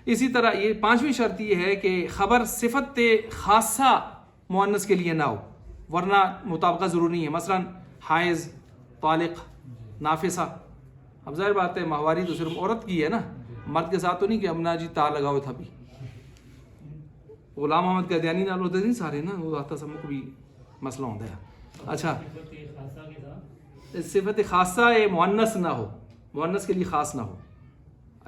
اسی طرح یہ 5ویں شرط یہ ہے کہ خبر صفت خاصہ مؤنث کے لیے نہ ہو, ورنہ مطابقت ضروری نہیں ہے. مثلا حائض, طالق, نافسہ. اب ظاہر بات ہے ماہواری تو صرف عورت کی ہے نا, مرد کے ساتھ تو نہیں کہ امنا جی تا لگاؤ تھا بھی. غلام محمد قادیانی نال ہوتے نہیں سارے نا, وہ آتا سب کو بھی مسئلہ ہوتا ہے. اچھا, صفت خاصہ مؤنث نہ ہو, مؤنث کے لیے خاص نہ ہو.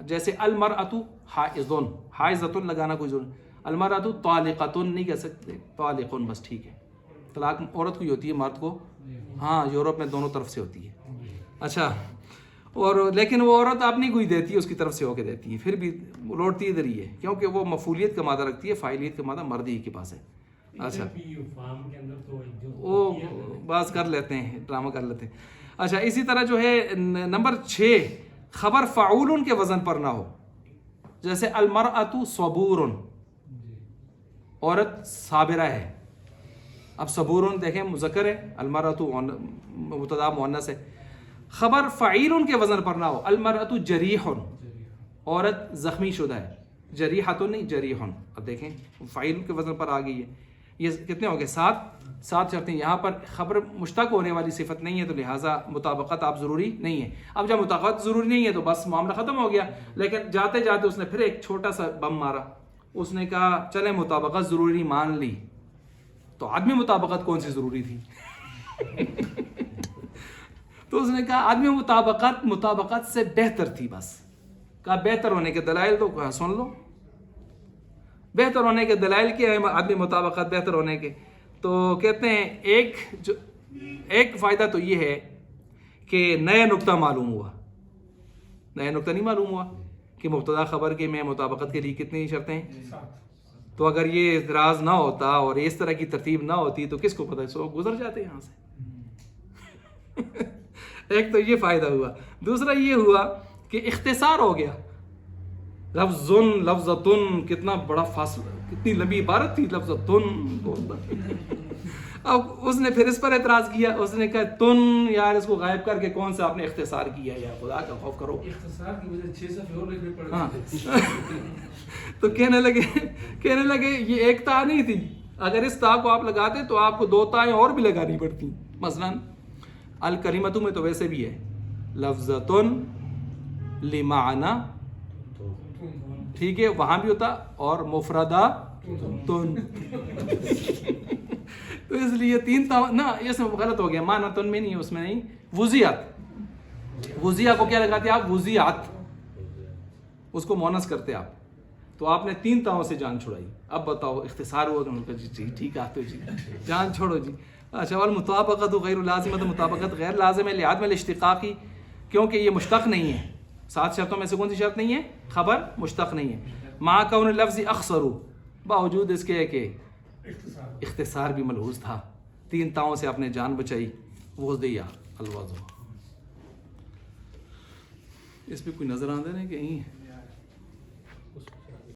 جیسے المرأۃ حائضٌ, حائضۃ لگانا کوئی ضرورت. المرأۃ طالقۃ نہیں کہہ سکتے, طالق بس ٹھیک ہے. طلاق عورت کو ہی ہوتی ہے, مرد کو ہاں یورپ میں دونوں طرف سے ہوتی ہے. اچھا, اور لیکن وہ عورت اپنی کوئی دیتی ہے, اس کی طرف سے ہو کے دیتی ہے, پھر بھی لوٹتی ادھر ہی ہے کیونکہ وہ مفعولیت کا مادہ رکھتی ہے, فاعلیت کا مادہ مرد ہی کے پاس ہے. اچھا, وہ باز کر لیتے ہیں, ڈرامہ کر لیتے ہیں. اچھا, اسی طرح جو ہے نمبر 6, خبر فعول کے وزن پر نہ ہو. جیسے المرأۃ صبور, عورت صابرہ ہے. اب صبور دیکھیں مذکر ہے, المرأۃ مبتدا مؤنث ہے. خبر فعیل کے وزن پر نہ ہو. المرأۃ جریح, عورت زخمی شدہ ہے. جریحۃ نہیں, جریح. اب دیکھیں فعیل کے وزن پر آ گئی ہے. یہ کتنے ہو گئے؟ 7 شرطیں. یہاں پر خبر مشتق ہونے والی صفت نہیں ہے تو لہٰذا مطابقت آپ ضروری نہیں ہے. اب جب مطابقت ضروری نہیں ہے تو بس معاملہ ختم ہو گیا. لیکن جاتے جاتے اس نے پھر ایک چھوٹا سا بم مارا. اس نے کہا چلے مطابقت ضروری مان لی تو عدم مطابقت کون سی ضروری تھی؟ تو اس نے کہا عدم مطابقت سے بہتر تھی. بس کہا بہتر ہونے کے دلائل تو کہا سن لو. بہتر ہونے کے دلائل کیا ہے عدم مطابقت بہتر ہونے کے؟ تو کہتے ہیں ایک فائدہ تو یہ ہے کہ نیا نقطہ معلوم ہوا. نیا نقطہ نہیں معلوم ہوا کہ مبتدا خبر کے میں مطابقت کے لیے کتنی شرطیں ہیں. تو اگر یہ اعتراض نہ ہوتا اور اس طرح کی ترتیب نہ ہوتی تو کس کو پتہ ہے، سو گزر جاتے یہاں سے. ایک تو یہ فائدہ ہوا. دوسرا یہ ہوا کہ اختصار ہو گیا. لفظن لفظتن کتنا بڑا فاصلہ، کتنی لمبی عبارت تھی لفظتن. اب اس نے پھر اس پر اعتراض کیا. اس نے کہا تن یار اس کو غائب کر کے کون سا آپ نے اختصار کیا، یا خدا کا خوف کرو. اختصار کی وجہ 6 صفحے اور لکھنے پڑے. تو کہنے لگے یہ ایک تا نہیں تھی. اگر اس تا کو آپ لگاتے تو آپ کو 2 تائیں اور بھی لگانی پڑتی. مثلا الکلمۃ میں تو ویسے بھی ہے لفظتن لمعنی، ٹھیک ہے، وہاں بھی ہوتا، اور مفردہ تن. تو اس لیے 3 تا نا اس میں غلط ہو گیا. معنی تن میں نہیں، اس میں نہیں. وزیات کو کیا لگاتے آپ؟ وزیات. اس کو مونس کرتے آپ. تو آپ نے 3 تاؤں سے جان چھڑائی. اب بتاؤ اختصار ہوا کہ جی ٹھیک آتے جی جان چھوڑو جی. اچھا والمطابقت غیر لازمہ، مطابقت غیر لازم ہے لعدم الاشتقاقی، کیونکہ یہ مشتق نہیں ہے. 7 شرطوں میں سے کون سی شرط نہیں ہے؟ خبر مشتق نہیں ہے. مع کون لفظ اخصر، باوجود اس کے کہ اختصار بھی ملحوظ تھا. 3 تاؤں سے آپ نے جان بچائی. وضیہ الوضع. اس پہ کوئی نظر آ رہا ہے کہیں؟